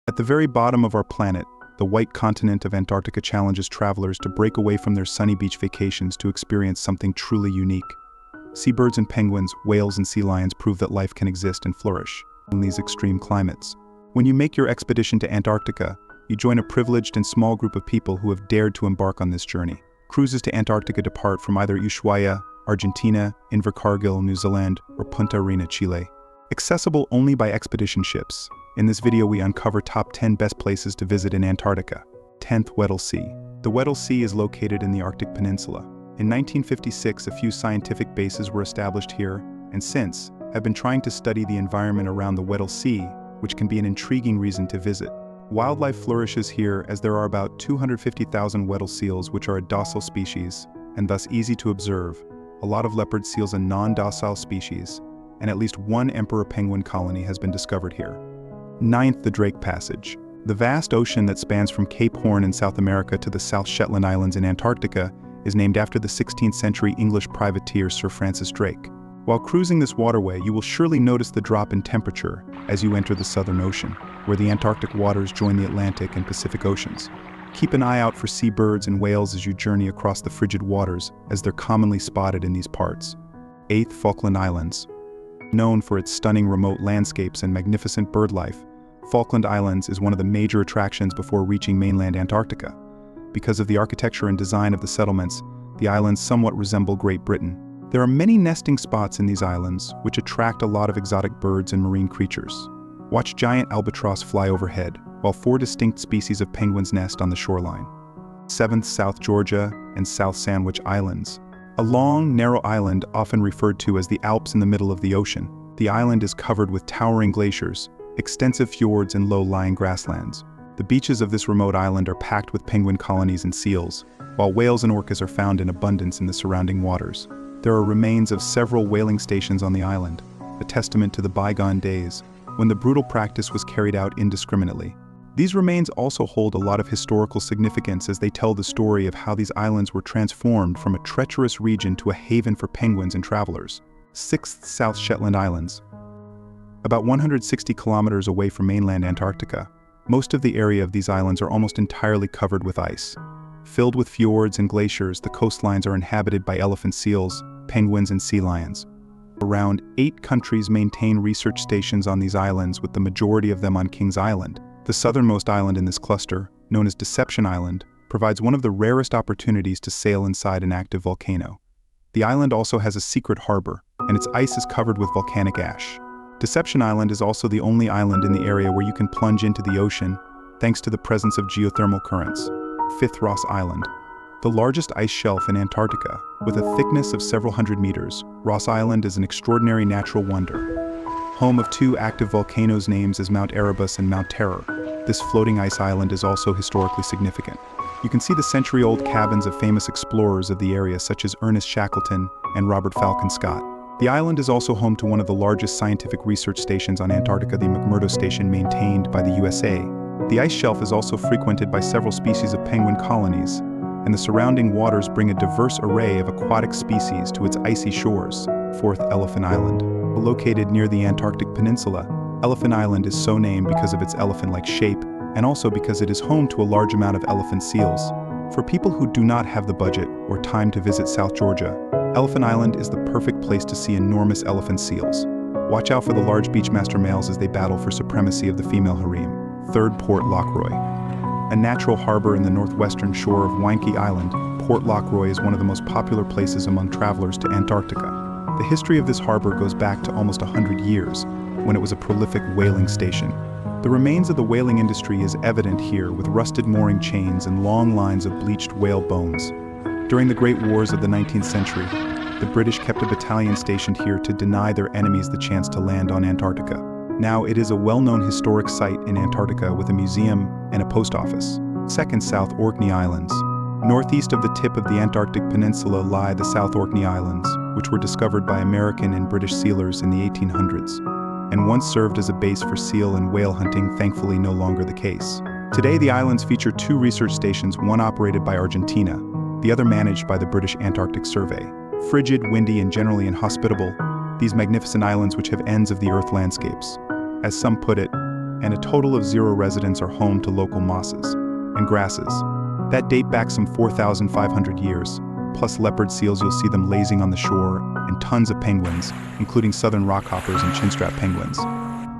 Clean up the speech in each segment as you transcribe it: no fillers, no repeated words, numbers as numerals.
At the very bottom of our planet, the white continent of Antarctica challenges travelers to break away from their sunny beach vacations to experience something truly unique. Seabirds and penguins, whales and sea lions prove that life can exist and flourish in these extreme climates. When you make your expedition to Antarctica, you join a privileged and small group of people who have dared to embark on this journey. Cruises to Antarctica depart from either Ushuaia, Argentina, Invercargill, New Zealand, or Punta Arenas, Chile. Accessible only by expedition ships. In this video we uncover top 10 best places to visit in Antarctica. 10th, Weddell Sea. The Weddell Sea is located in the Arctic Peninsula. In 1956, a few scientific bases were established here, and since, have been trying to study the environment around the Weddell Sea, which can be an intriguing reason to visit. Wildlife flourishes here as there are about 250,000 Weddell seals, which are a docile species, and thus easy to observe, a lot of leopard seals, a non-docile species, and at least one emperor penguin colony has been discovered here. 9th, the Drake Passage. The vast ocean that spans from Cape Horn in South America to the South Shetland Islands in Antarctica is named after the 16th century English privateer Sir Francis Drake. While cruising this waterway, you will surely notice the drop in temperature as you enter the Southern Ocean, where the Antarctic waters join the Atlantic and Pacific Oceans. Keep an eye out for seabirds and whales as you journey across the frigid waters, as they're commonly spotted in these parts. 8th, Falkland Islands. Known for its stunning remote landscapes and magnificent bird life, Falkland Islands is one of the major attractions before reaching mainland Antarctica. Because of the architecture and design of the settlements, the islands somewhat resemble Great Britain. There are many nesting spots in these islands, which attract a lot of exotic birds and marine creatures. Watch giant albatross fly overhead, while 4 distinct species of penguins nest on the shoreline. 7th, South Georgia and South Sandwich Islands. A long, narrow island often referred to as the Alps in the middle of the ocean. The island is covered with towering glaciers, extensive fjords and low-lying grasslands. The beaches of this remote island are packed with penguin colonies and seals, while whales and orcas are found in abundance in the surrounding waters. There are remains of several whaling stations on the island, a testament to the bygone days, when the brutal practice was carried out indiscriminately. These remains also hold a lot of historical significance as they tell the story of how these islands were transformed from a treacherous region to a haven for penguins and travelers. 6th, South Shetland Islands. About 160 kilometers away from mainland Antarctica, most of the area of these islands are almost entirely covered with ice. Filled with fjords and glaciers, the coastlines are inhabited by elephant seals, penguins, and sea lions. Around 8 countries maintain research stations on these islands, with the majority of them on Kings Island. The southernmost island in this cluster, known as Deception Island, provides one of the rarest opportunities to sail inside an active volcano. The island also has a secret harbor, and its ice is covered with volcanic ash. Deception Island is also the only island in the area where you can plunge into the ocean, thanks to the presence of geothermal currents. 5th, Ross Island. The largest ice shelf in Antarctica, with a thickness of several hundred meters, Ross Island is an extraordinary natural wonder. Home of 2 active volcanoes named as Mount Erebus and Mount Terror, this floating ice island is also historically significant. You can see the century-old cabins of famous explorers of the area such as Ernest Shackleton and Robert Falcon Scott. The island is also home to one of the largest scientific research stations on Antarctica, the McMurdo Station, maintained by the USA. The ice shelf is also frequented by several species of penguin colonies, and the surrounding waters bring a diverse array of aquatic species to its icy shores. 4th, Elephant Island. Located near the Antarctic Peninsula, Elephant Island is so named because of its elephant-like shape, and also because it is home to a large amount of elephant seals. For people who do not have the budget or time to visit South Georgia, Elephant Island is the perfect place to see enormous elephant seals. Watch out for the large beachmaster males as they battle for supremacy of the female harem. 3rd, Port Lockroy. A natural harbor in the northwestern shore of Wainki Island, Port Lockroy is one of the most popular places among travelers to Antarctica. The history of this harbor goes back to almost 100 years, when it was a prolific whaling station. The remains of the whaling industry is evident here, with rusted mooring chains and long lines of bleached whale bones. During the Great Wars of the 19th century, the British kept a battalion stationed here to deny their enemies the chance to land on Antarctica. Now it is a well-known historic site in Antarctica with a museum and a post office. 2nd, South Orkney Islands. Northeast of the tip of the Antarctic Peninsula lie the South Orkney Islands, which were discovered by American and British sealers in the 1800s, and once served as a base for seal and whale hunting, thankfully no longer the case. Today the islands feature 2 research stations, one operated by Argentina, the other managed by the British Antarctic Survey. Frigid, windy, and generally inhospitable, these magnificent islands which have ends of the Earth landscapes. As some put it, and a total of 0 residents are home to local mosses and grasses that date back some 4,500 years. Plus leopard seals, you'll see them lazing on the shore, and tons of penguins, including southern rockhoppers and chinstrap penguins.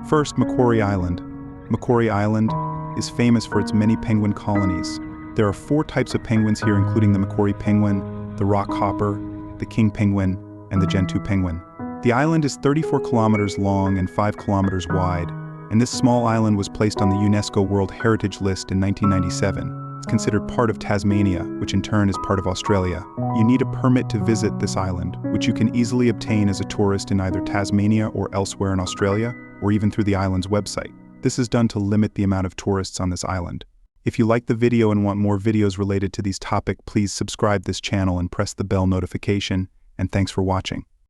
First, Macquarie Island. Macquarie Island is famous for its many penguin colonies. There are 4 types of penguins here, including the Macquarie penguin, the rockhopper, the king penguin, and the gentoo penguin. The island is 34 kilometers long and 5 kilometers wide, and this small island was placed on the UNESCO World Heritage List in 1997. It's considered part of Tasmania, which in turn is part of Australia. You need a permit to visit this island, which you can easily obtain as a tourist in either Tasmania or elsewhere in Australia, or even through the island's website. This is done to limit the amount of tourists on this island. If you like the video and want more videos related to these topics, please subscribe this channel and press the bell notification, and thanks for watching.